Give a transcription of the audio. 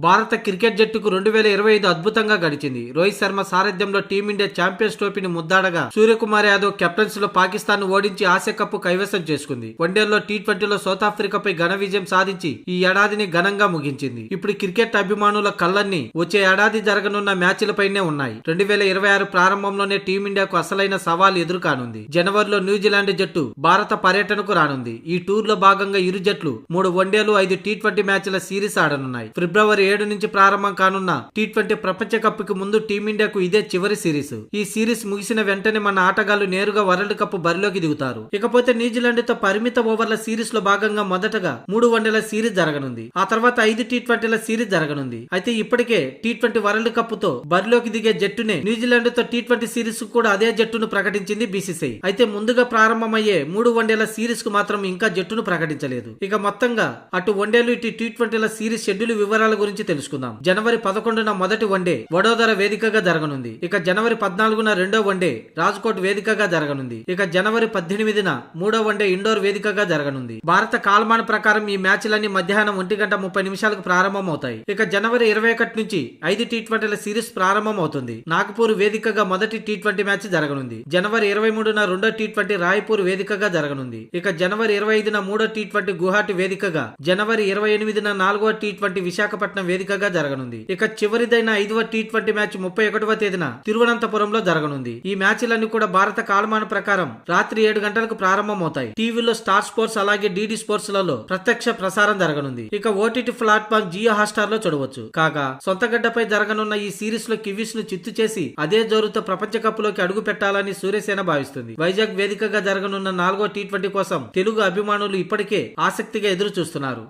భారత క్రికెట్ జట్టుకు 2025 అద్భుతంగా గడిచింది. రోహిత్ శర్మ సారథ్యంలో టీమిండియా ఛాంపియన్స్ ట్రోఫీని ముద్దాడగా సూర్యకుమార్ యాదవ్ కెప్టెన్స్ లో పాకిస్తాన్ ను ఓడించి ఆసియా కప్ కైవసం చేసుకుంది. వన్డేల్లో టీ20లో సౌత్ ఆఫ్రికాపై ఘన విజయం సాధించి ఈ ఏడాదిని ఘనంగా ముగించింది. ఇప్పుడు క్రికెట్ అభిమానుల కళ్లన్నీ వచ్చే ఏడాది జరగనున్న మ్యాచ్లపైనే ఉన్నాయి. 2026 ప్రారంభంలోనే టీమిండియాకు అసలైన సవాల్ ఎదురుకానుంది. జనవరిలో న్యూజిలాండ్ జట్టు భారత పర్యటనకు రానుంది. ఈ టూర్ లో భాగంగా ఇరు జట్లు 3 వన్డేలు 5 టీ20 మ్యాచ్ల సిరీస్ ఆడనున్నాయి. ఫిబ్రవరి 7 నుంచి ప్రారంభం కానున్న టీ20 ప్రపంచ కప్ కి ముందు టీమిండియాకు ఇదే చివరి సిరీస్. ఈ సిరీస్ ముగిసిన వెంటనే మన ఆటగాళ్లు నేరుగా వరల్డ్ కప్ బరిలోకి దిగుతారు. ఇకపోతే న్యూజిలాండ్ తో పరిమిత ఓవర్ల సిరీస్ లో భాగంగా మొదటగా 3 వన్డేల సిరీస్ జరగనుంది. ఆ తర్వాత 5 టీ20ల సిరీస్ జరగనుంది. అయితే ఇప్పటికే టీ20 వరల్డ్ కప్ తో బరిలోకి దిగే జట్టునే న్యూజిలాండ్ తో టీ20 సిరీస్ కూడా అదే జట్టును ప్రకటించింది బీసీసీఐ. అయితే ముందుగా ప్రారంభమయ్యే 3 వన్డేల సిరీస్ కు మాత్రం ఇంకా జట్టును ప్రకటించలేదు. ఇక మొత్తంగా అటు వన్డేలు ఇటు టీ20ల సిరీస్ షెడ్యూల్ వివరాల గురించి తెలుసుకుందాం. జనవరి 11న మొదటి వన్డే వడోదర వేదికగా జరగనుంది. ఇక జనవరి 14న రెండో వన్డే రాజ్కోట్ వేదికగా జరగనుంది. ఇక జనవరి 18న మూడో వన్డే ఇండోర్ వేదికగా జరగనుంది. భారత కాలమాన ప్రకారం ఈ మ్యాచ్లన్నీ మధ్యాహ్నం 1:30 ప్రారంభమవుతాయి. ఇక జనవరి 21 నుంచి 5 టీ20ల సిరీస్ ప్రారంభమవుతుంది. నాగపూర్ వేదికగా మొదటి టీ20 మ్యాచ్ జరగనుంది. జనవరి 23న రెండో టీ20 రాయ్పూర్ వేదికగా జరగనుంది. ఇక జనవరి 25న మూడో టీ20 గువాహటి వేదికగా, జనవరి 28న నాలుగో టీ20 విశాఖపట్నం వేదికగా జరగనుంది. ఇక చివరిదైన 5వ టీ20 మ్యాచ్ 31వ తేదీన తిరువనంతపురంలో జరగనుంది. ఈ మ్యాచ్లన్నీ కూడా భారత కాలమాన ప్రకారం రాత్రి 7 గంటలకు ప్రారంభమవుతాయి. టీవీలో స్టార్ స్పోర్ట్స్ అలాగే డీడీ స్పోర్ట్స్ లలో ప్రత్యక్ష ప్రసారం జరగనుంది. ఇక ఓటీటీ ప్లాట్ఫామ్ జియో హాట్స్టార్ లో చూడవచ్చు. కాగా సొంత గడ్డపై జరగనున్న ఈ సిరీస్ లో కివీస్ ను చిత్తు చేసి అదే జోరుతో ప్రపంచ కప్ లోకి అడుగు పెట్టాలని సూర్యసేన భావిస్తుంది. వైజాగ్ వేదికగా జరగనున్న 4వ టీ20 కోసం తెలుగు అభిమానులు ఇప్పటికే ఆసక్తిగా ఎదురు చూస్తున్నారు.